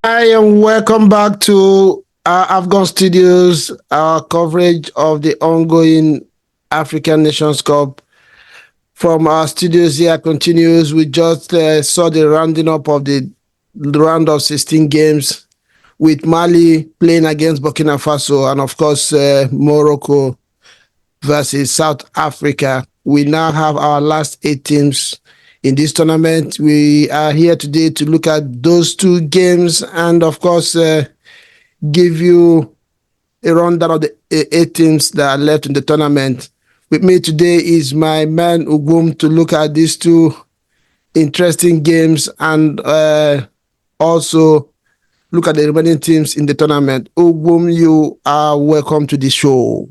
Hi, and welcome back to our AFCON studios. Our coverage of the ongoing African Nations Cup from our studios here continues. We just saw the rounding up of the round of 16 games with Mali playing against Burkina Faso and, of course, Morocco versus South Africa. We now have our last 8 teams in this tournament. We are here today to look at those two games and, of course, give you a rundown of the 8 teams that are left in the tournament. With me today is my man Ugum to look at these two interesting games and also look at the remaining teams in the tournament. Ugum, you are welcome to the show.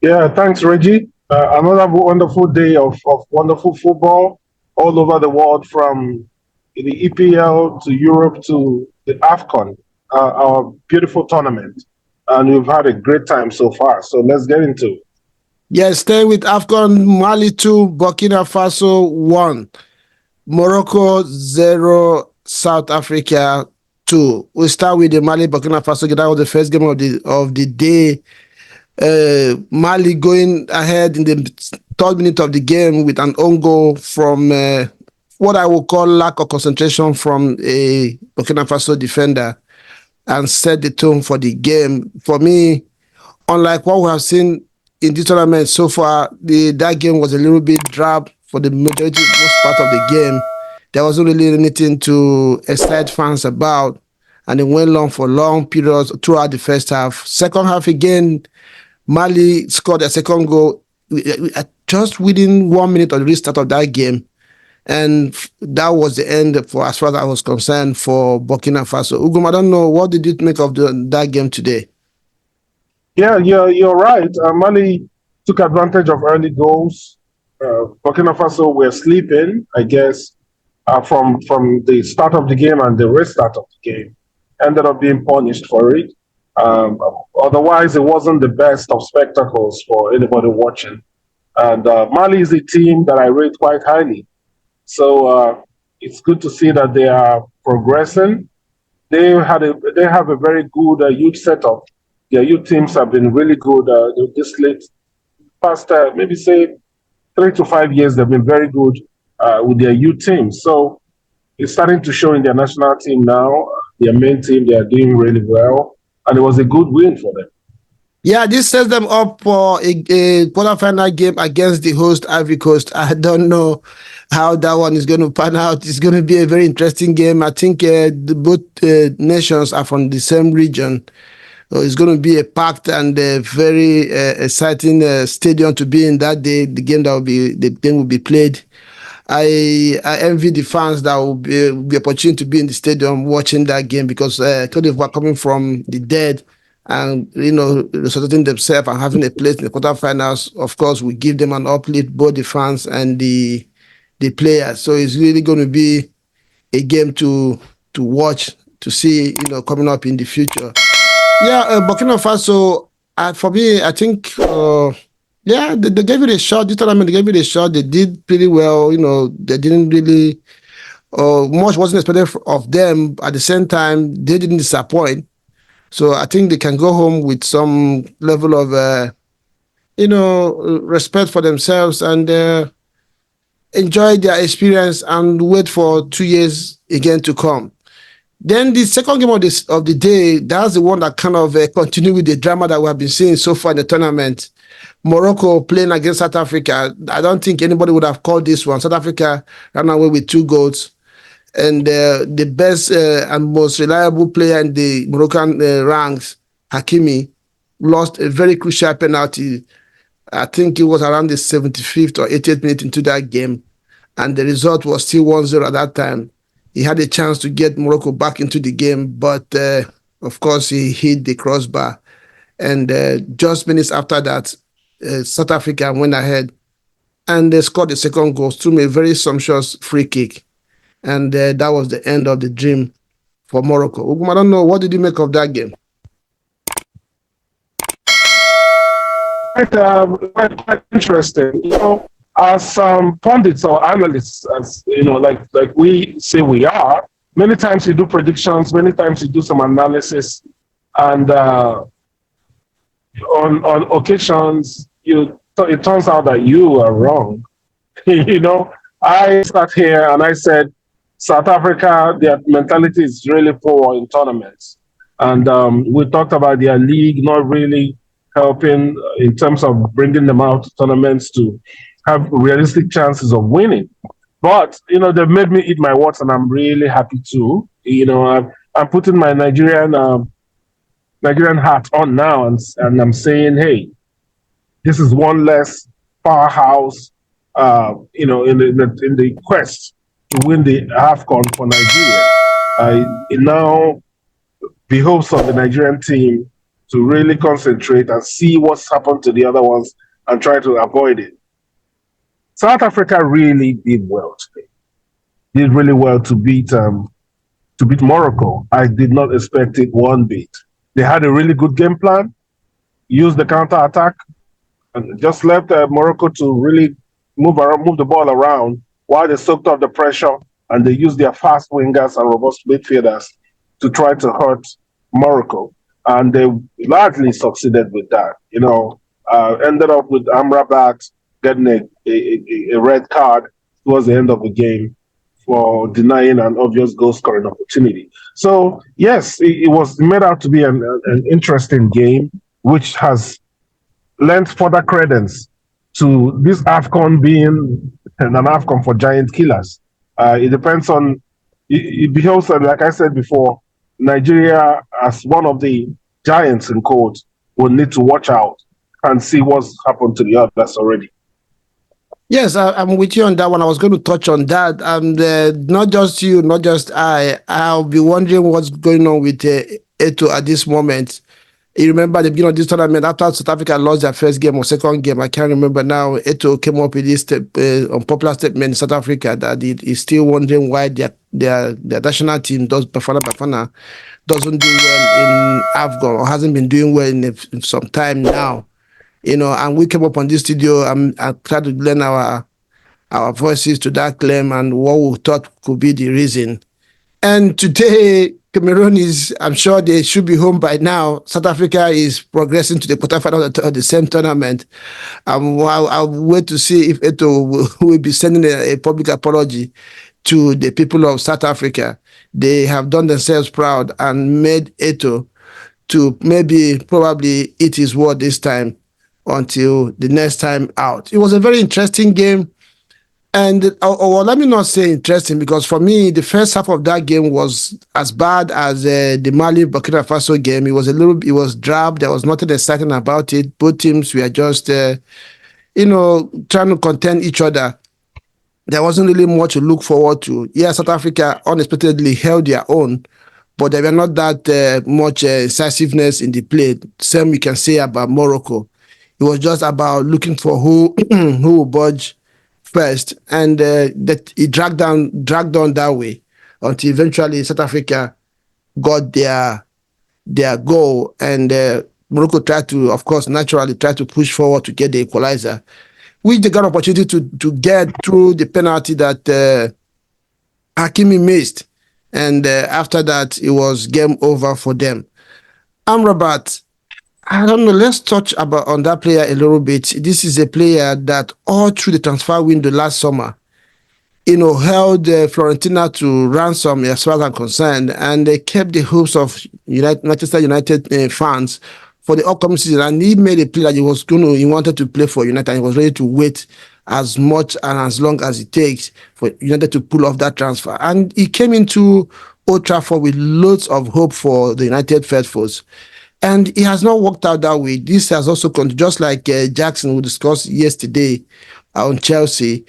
Yeah, thanks, Reggie. Another wonderful day of wonderful football all over the world, from the EPL to Europe to the AFCON, our beautiful tournament. And we've had a great time so far. So let's get into it. Yes, staying with AFCON, Mali 2, Burkina Faso 1, Morocco 0, South Africa 2. We start with the Mali Burkina Faso game. That was the first game of the day. Mali going ahead in the third minute of the game with an own goal from what I would call lack of concentration from a Burkina Faso defender and set the tone for the game. For me, unlike what we have seen in this tournament so far, that game was a little bit drab for the majority, most part of the game. There wasn't really anything to excite fans about, and it went on for long periods throughout the first half. Second half again, Mali scored a second goal just within 1 minute of the restart of that game. And that was the end, for as far as I was concerned, for Burkina Faso. Ugum, I don't know, what did you make of that game today? Yeah, you're right. Mali took advantage of early goals. Burkina Faso were sleeping, I guess, from the start of the game and the restart of the game. Ended up being punished for it. Um, Otherwise, it wasn't the best of spectacles for anybody watching. And Mali is a team that I rate quite highly. So it's good to see that they are progressing. They have a very good youth setup. Their youth teams have been really good this late past maybe say 3 to 5 years. They've been very good with their youth team. So it's starting to show in their national team now. Their main team, they are doing really well, and it was a good win for them. Yeah, this sets them up for a quarterfinal game against the host Ivory Coast. I don't know how that one is going to pan out. It's going to be a very interesting game. I think both nations are from the same region. So it's going to be a packed and very exciting stadium to be in that day. The game will be played. I envy the fans that will be opportunity to be in the stadium watching that game, because Cote d'Ivoire coming from the dead and resuscitating themselves and having a place in the quarterfinals, of course, we give them an uplift, both the fans and the players. So it's really going to be a game to watch, to see, coming up in the future. Yeah, Burkina Faso, for me, I think, yeah, they gave it a shot. This tournament, they gave it a shot. They did pretty well. They didn't really, much wasn't expected of them. At the same time, they didn't disappoint. So I think they can go home with some level of, respect for themselves and enjoy their experience and wait for 2 years again to come. Then the second game of the day, that's the one that kind of continued with the drama that we have been seeing so far in the tournament. Morocco playing against South Africa. I don't think anybody would have called this one. South Africa ran away with 2 goals. And the best and most reliable player in the Moroccan ranks, Hakimi, lost a very crucial penalty. I think it was around the 75th or 80th minute into that game. And the result was still 1-0 at that time. He had a chance to get Morocco back into the game, but of course he hit the crossbar. And just minutes after that, South Africa went ahead and they scored the second goal through a very sumptuous free kick. And that was the end of the dream for Morocco. Ugum, I don't know, what did you make of that game? Quite interesting. As pundits or analysts, as like we say we are, Many times you do predictions, many times you do some analysis, and on occasions it turns out that you are wrong. you know, I sat here and I said South Africa, their mentality is really poor in tournaments, and we talked about their league not really helping in terms of bringing them out to tournaments to have realistic chances of winning. But they've made me eat my words, and I'm really happy too. I'm putting my Nigerian hat on now, and I'm saying, hey, this is one less powerhouse, in the quest to win the AFCON for Nigeria. It now behoves on the Nigerian team to really concentrate and see what's happened to the other ones and try to avoid it. South Africa really did well today. Did really well to beat Morocco. I did not expect it one bit. They had a really good game plan, used the counter attack, and just left Morocco to really move the ball around while they soaked up the pressure and they used their fast wingers and robust midfielders to try to hurt Morocco. And they largely succeeded with that. Ended up with Amrabat getting a red card towards the end of the game for denying an obvious goal scoring opportunity. So, yes, it was made out to be an interesting game, which has lent further credence to this AFCON being an AFCON for giant killers. It depends on, it behaves, like I said before, Nigeria, as one of the giants in court, will need to watch out and see what's happened to the others already. Yes, I'm with you on that one. I was going to touch on that. And not just you, not just I. I'll be wondering what's going on with Eto at this moment. You remember at the beginning of this tournament, after South Africa lost their first game or second game, I can't remember now, Eto came up with this unpopular statement in South Africa that he's still wondering why their national team, Bafana, doesn't do well in AFCON or hasn't been doing well in some time now. And we came up on this studio and I tried to lend our voices to that claim and what we thought could be the reason. And today, Cameroon is, I'm sure they should be home by now. South Africa is progressing to the quarterfinal of the same tournament. I'll wait to see if Eto will be sending a public apology to the people of South Africa. They have done themselves proud and made Eto to probably eat his word this time until the next time out. It was a very interesting game. And let me not say interesting, because for me, the first half of that game was as bad as the Mali Burkina Faso game. It was drab. There was nothing exciting about it. Both teams were just, trying to contend each other. There wasn't really much to look forward to. Yeah, South Africa unexpectedly held their own, but there were not that much incisiveness in the play. Same we can say about Morocco. It was just about looking for who will budge first, and that it dragged on that way until eventually South Africa got their goal, and Morocco tried to, of course, naturally try to push forward to get the equalizer, which they got opportunity to get through the penalty that Hakimi missed, and after that it was game over for them. Amrabat, I don't know. Let's touch on that player a little bit. This is a player that all through the transfer window last summer, held Florentina to ransom as far as I'm concerned, and they kept the hopes of Manchester United fans for the upcoming season. And he made a play that he wanted to play for United, and he was ready to wait as much and as long as it takes for United to pull off that transfer. And he came into Old Trafford with loads of hope for the United faithfuls. And it has not worked out that way. This has also just like Jackson we discussed yesterday on Chelsea.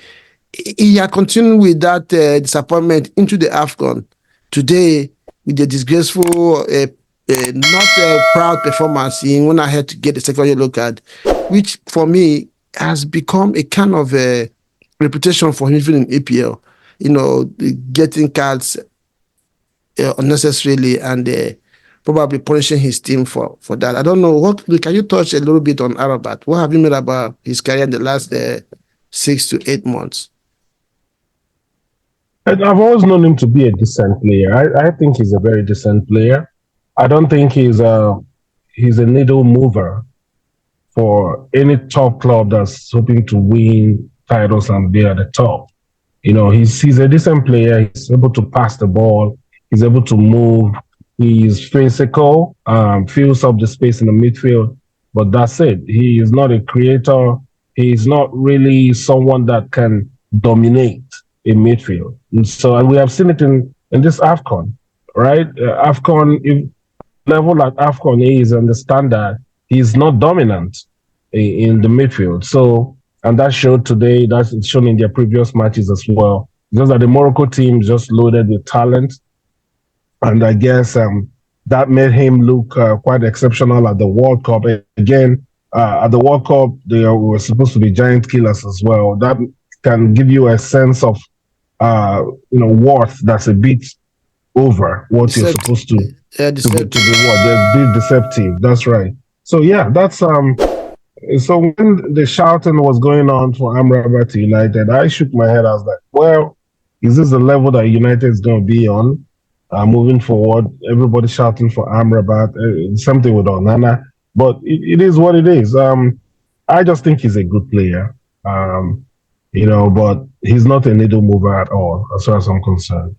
He had continued with that disappointment into the AFCON. Today, with the disgraceful, not proud performance, he went ahead to get the second yellow card, which for me has become a kind of a reputation for him even in EPL. Getting cards unnecessarily and probably punishing his team for that. I don't know. Can you touch a little bit on Arabat? What have you made about his career in the last 6 to 8 months? And I've always known him to be a decent player. I think he's a very decent player. I don't think he's a needle mover for any top club that's hoping to win titles and be at the top. He's a decent player. He's able to pass the ball. He's able to move. He's physical, fills up the space in the midfield. But that's it. He is not a creator. He's not really someone that can dominate a midfield. And we have seen it in this AFCON, right? AFCON, if level at AFCON is and the standard, he's not dominant in the midfield. So, and that showed today, that's shown in their previous matches as well. Just that the Morocco team is just loaded with talent. And I guess that made him look quite exceptional at the World Cup. Again, at the World Cup, they were supposed to be giant killers as well. That can give you a sense of, worth that's a bit over what you're supposed to be what. They're deceptive. That's right. So yeah, that's so when the shouting was going on for Amrabat United, I shook my head. I was like, well, is this the level that United is going to be on moving forward? Everybody shouting for Amrabat, something with Onana, but it is what it is. I just think he's a good player, but he's not a needle mover at all, as far as I'm concerned.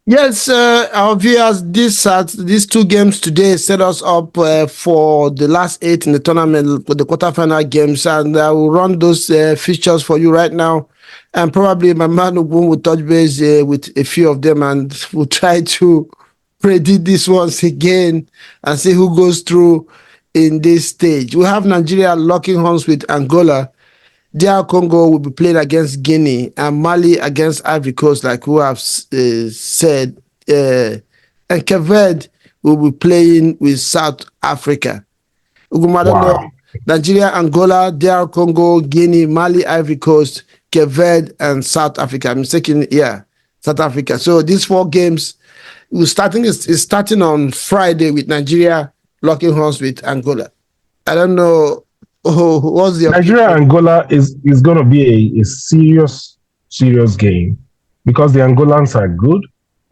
Yes, our viewers, these two games today set us up for the last 8 in the tournament, for the quarterfinal games, and I will run those fixtures for you right now. And probably my man Ogun will touch base with a few of them, and we'll try to predict these ones again and see who goes through in this stage. We have Nigeria locking horns with Angola. DR Congo will be playing against Guinea, and Mali against Ivory Coast, like we have said. And Cape Verde will be playing with South Africa. Wow. Nigeria, Angola, DR Congo, Guinea, Mali, Ivory Coast, Cape Verde, and South Africa. I'm mistaken, South Africa. So these 4 games, is starting on Friday with Nigeria locking horns with Angola. I don't know. What's the Nigeria Angola is going to be a serious game because the Angolans are good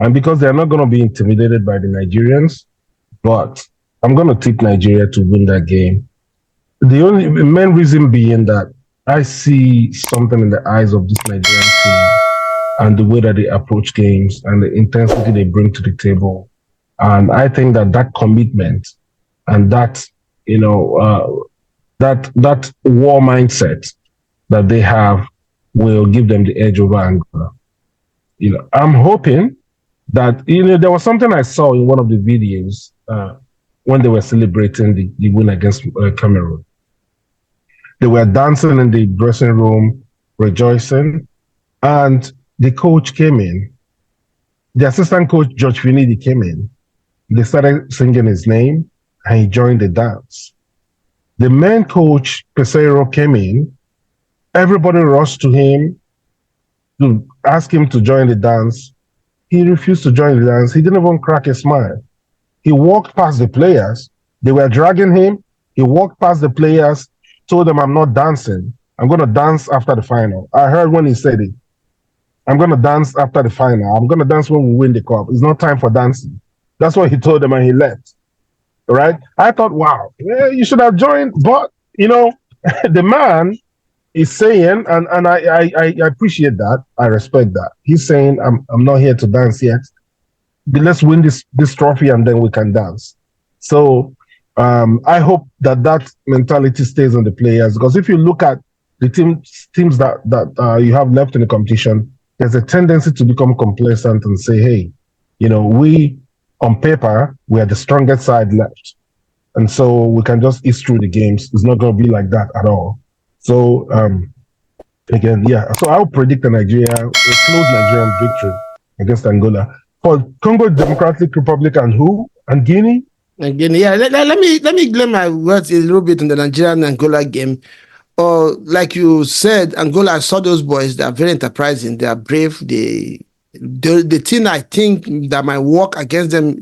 and because they're not going to be intimidated by the Nigerians. But I'm going to tip Nigeria to win that game. The main reason being that I see something in the eyes of this Nigerian team and the way that they approach games and the intensity they bring to the table. And I think that commitment and that war mindset that they have will give them the edge over Angola. I'm hoping that, there was something I saw in one of the videos when they were celebrating the win against Cameroon. They were dancing in the dressing room, rejoicing, and the coach came in. The assistant coach, George Finidi, came in. They started singing his name, and he joined the dance. The main coach, Peseiro, came in. Everybody rushed to him to ask him to join the dance. He refused to join the dance. He didn't even crack a smile. He walked past the players. They were dragging him. He walked past the players, told them, I'm not dancing. I'm going to dance after the final. I heard when he said it. I'm going to dance after the final. I'm going to dance when we win the cup. It's not time for dancing. That's what he told them, and he left. Right? I thought, wow, you should have joined. But, the man is saying, and I appreciate that. I respect that. He's saying, I'm not here to dance yet. Let's win this trophy and then we can dance. So I hope that mentality stays on the players, because if you look at the teams that you have left in the competition, there's a tendency to become complacent and say, hey, we on paper, we are the strongest side left. And so we can just ease through the games. It's not going to be like that at all. So, again, so I'll predict a close Nigerian victory against Angola. For Congo Democratic Republic and who? And Guinea? And Guinea, let me blame my words a little bit on the Nigerian-Angola game. Like you said, Angola, I saw those boys. They are very enterprising. They are brave. The thing I think that might work against them,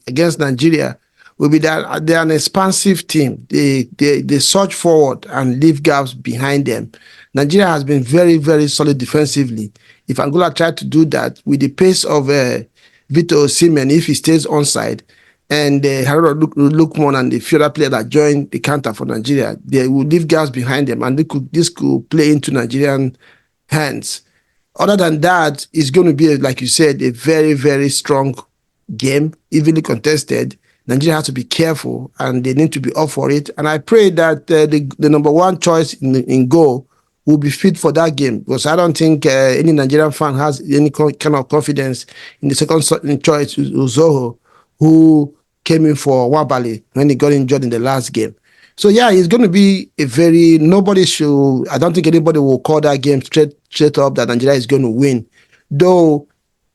against Nigeria, will be that they're an expansive team. They surge forward and leave gaps behind them. Nigeria has been very, very solid defensively. If Angola tried to do that with the pace of Victor Osimhen, if he stays onside, and Harold Lukman and the few other players that joined the counter for Nigeria, they will leave gaps behind them, and this could play into Nigerian hands. Other than that, it's going to be, like you said, a very, very strong game, evenly contested. Nigeria has to be careful and they need to be up for it. And I pray that the number one choice in goal will be fit for that game, because I don't think any Nigerian fan has any kind of confidence in the second choice, Uzoho, who came in for Wabali when he got injured in the last game. So yeah, it's going to be a very, nobody should, I don't think anybody will call that game straight up that Nigeria is going to win. Though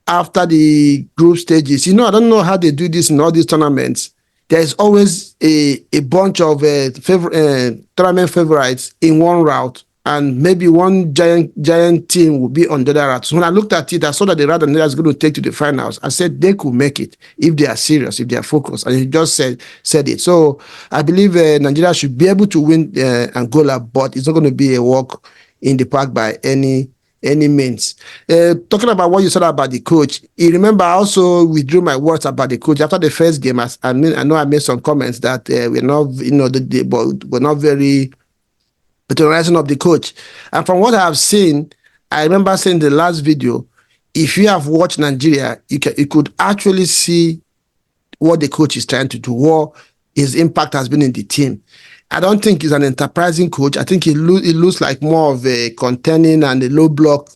after the group stages, I don't know how they do this in all these tournaments. There's always a bunch of tournament favorites in one route, and maybe one giant team will be on the other route. So when I looked at it, I saw that the route Nigeria is going to take to the finals. I said they could make it if they are serious, if they are focused. And he just said it. So I believe Nigeria should be able to win Angola, but it's not going to be a walk in the park by any means. Talking about what you said about the coach, you remember I also withdrew my words about the coach after the first game. I know I made some comments that we're not, we're not very patronizing of the coach. And from what I have seen, I remember saying the last video, if you have watched Nigeria, you could actually see what the coach is trying to do, what his impact has been in the team. I don't think he's an enterprising coach. I think he looks like more of a containing and a low block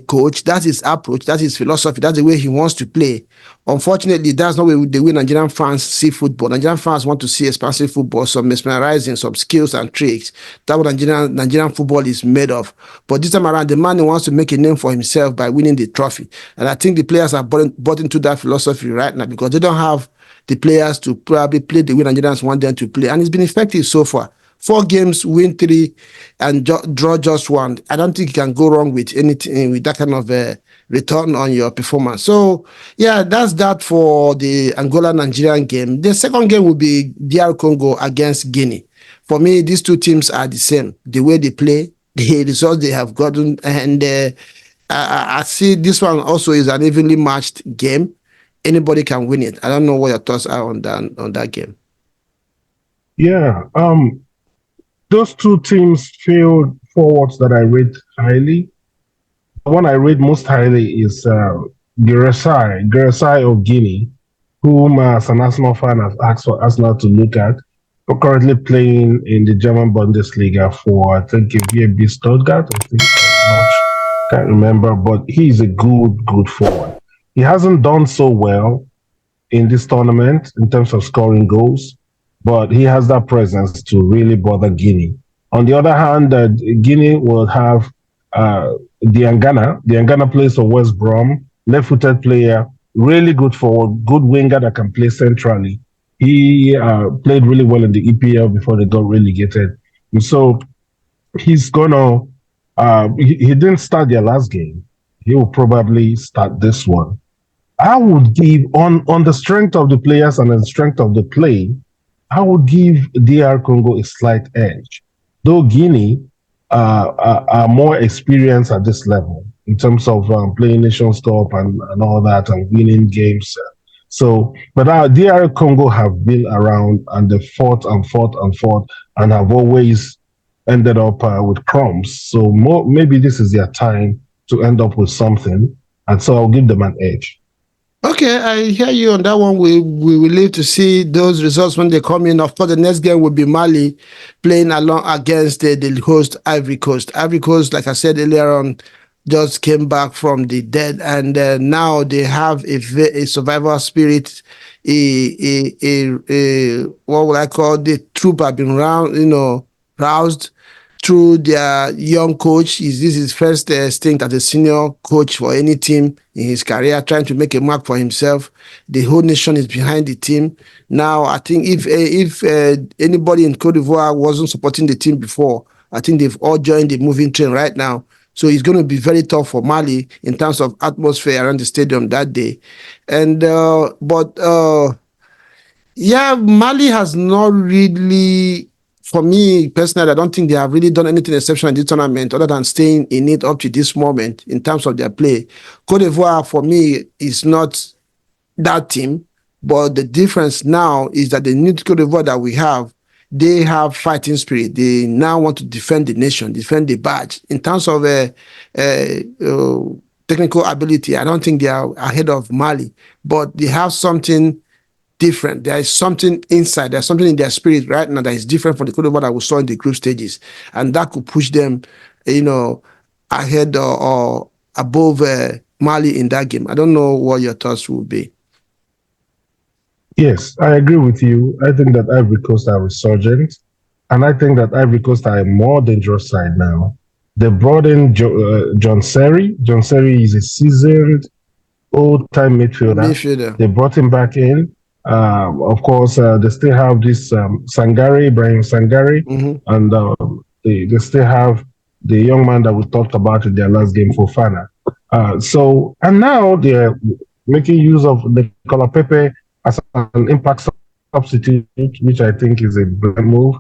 coach. That's his approach. That's his philosophy. That's the way he wants to play. Unfortunately, that's not the way Nigerian fans see football. Nigerian fans want to see expansive football, some mesmerizing, some skills and tricks. That's what Nigerian football is made of. But this time around, the man wants to make a name for himself by winning the trophy. And I think the players are bought into that philosophy right now, because they don't have the players to probably play the way Nigerians want them to play. And it's been effective so far. 4 games, win 3, and draw just 1. I don't think you can go wrong with anything, with that kind of return on your performance. So, yeah, that's that for the Angola-Nigerian game. The second game will be DR Congo against Guinea. For me, these two teams are the same. The way they play, the results they have gotten, and I see this one also is an evenly matched game. Anybody can win it. I don't know what your thoughts are on that game. Yeah, those two teams field forwards that I rate highly. The one I rate most highly is Geresai of Guinea, whom as an Arsenal fan I've asked for Arsenal to look at. We're currently playing in the German Bundesliga for, I think, VfB Stuttgart. I think can't remember, but he's a good forward. He hasn't done so well in this tournament in terms of scoring goals, but he has that presence to really bother Guinea. On the other hand, Guinea will have the Angana plays for West Brom, left-footed player, really good forward, good winger that can play centrally. He played really well in the EPL before they got relegated. And so he's gonna, he didn't start their last game. He will probably start this one. I would give, on the strength of the players and the strength of the play, I would give DR Congo a slight edge. Though Guinea are more experienced at this level in terms of playing Nations Cup and all that and winning games. So, but DR Congo have been around and they fought and have always ended up with crumbs. So maybe this is their time to end up with something. And so I'll give them an edge. Okay, I hear you on that one. We will live to see those results when they come in. Of course, the next game will be Mali playing along against the host Ivory Coast. Ivory Coast, like I said earlier on, just came back from the dead, and now they have a survival spirit. What would I call, the troop have been roused through their young coach. This is his first stint as a senior coach for any team in his career, trying to make a mark for himself. The whole nation is behind the team. Now, I think if anybody in Cote d'Ivoire wasn't supporting the team before, I think they've all joined the moving train right now. So it's going to be very tough for Mali in terms of atmosphere around the stadium that day. And yeah, Mali has not really for me personally, I don't think they have really done anything exceptional in this tournament other than staying in it up to this moment in terms of their play. Cote d'Ivoire, for me, is not that team, but the difference now is that the new Cote d'Ivoire that we have, they have fighting spirit. They now want to defend the nation, defend the badge. In terms of technical ability, I don't think they are ahead of Mali, but they have something different. There is something inside. There's something in their spirit right now that is different from the Cote d'Ivoire that we saw in the group stages, and that could push them, ahead or above Mali in that game. I don't know what your thoughts will be. Yes, I agree with you. I think that Ivory Coast are resurgent, and I think that Ivory Coast are a more dangerous side now. They brought in John Serry. John Serry is a seasoned old-time midfielder. Midfielder. They brought him back in. Of course, they still have this Sangare, Ibrahim Sangare, and they still have the young man that we talked about in their last game, Fofana. And now they're making use of Nicola Pepe as an impact substitute, which I think is a brilliant move.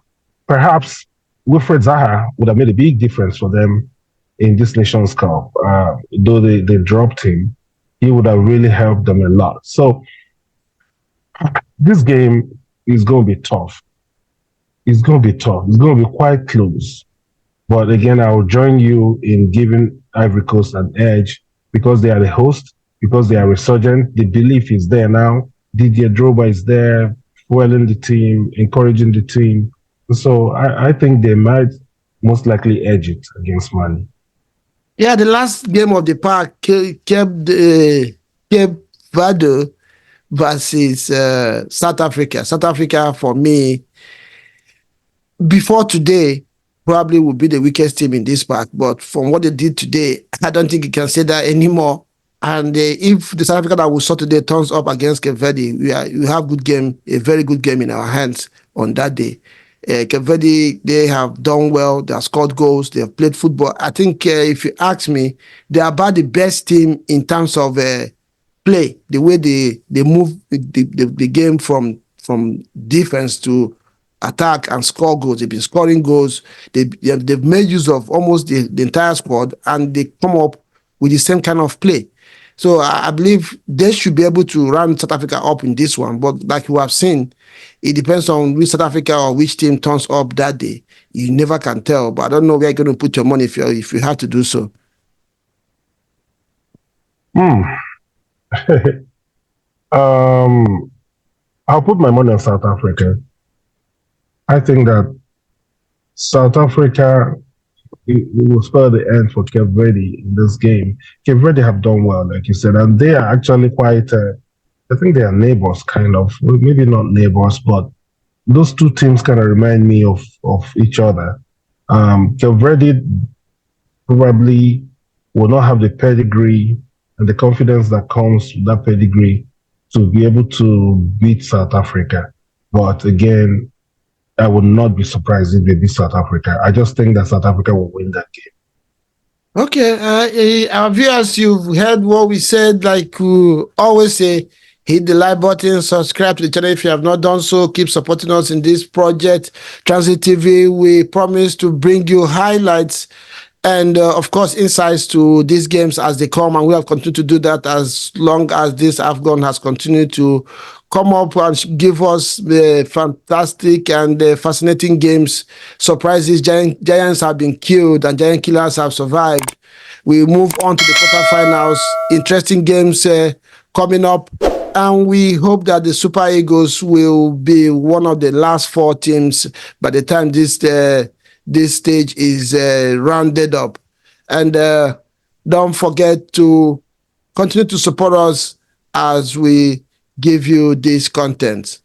Perhaps Wilfred Zaha would have made a big difference for them in this Nations Cup. Though they dropped him, he would have really helped them a lot. So this game is going to be tough. It's going to be tough. It's going to be quite close. But again, I will join you in giving Ivory Coast an edge because they are the host, because they are resurgent. The belief is there now. Didier Drogba is there, fueling the team, encouraging the team. So I think they might most likely edge it against Mali. Yeah, the last game of the pack, Cape Verde versus South Africa. South Africa, for me, before today, probably would be the weakest team in this pack. But from what they did today, I don't think you can say that anymore. And if the South Africa that we saw today turns up against Cape Verde, we have good game, a very good game in our hands on that day. Cape Verde, they have done well. They have scored goals. They have played football. I think if you ask me, they are about the best team in terms of play, the way they move the game from defense to attack and score goals. They've been scoring goals. They've made use of almost the entire squad, and they come up with the same kind of play. So I believe they should be able to run South Africa up in this one. But like you have seen, it depends on which South Africa or which team turns up that day. You never can tell. But I don't know where you're going to put your money if you have to do so. I'll put my money on South Africa. I think that South Africa it will spell the end for Cape Verde in this game. Cape Verde have done well, like you said, and they are actually quite, I think they are neighbors, kind of. Well, maybe not neighbors, but those two teams kind of remind me of each other. Cape Verde probably will not have the pedigree and the confidence that comes with that pedigree to be able to beat South Africa. But again, I would not be surprised if they beat South Africa. I just think that South Africa will win that game. Okay, our viewers, you've heard what we said. Like we always say, hit the like button, subscribe to the channel if you have not done so. Keep supporting us in this project. Transit TV, we promise to bring you highlights and, of course, insights to these games as they come. And we have continued to do that as long as this AFCON has continued to come up and give us fantastic and fascinating games. Surprises, giants have been killed and giant killers have survived. We move on to the quarterfinals. Interesting games coming up. And we hope that the Super Eagles will be one of the last four teams by the time this stage is rounded up. And don't forget to continue to support us as we give you this content.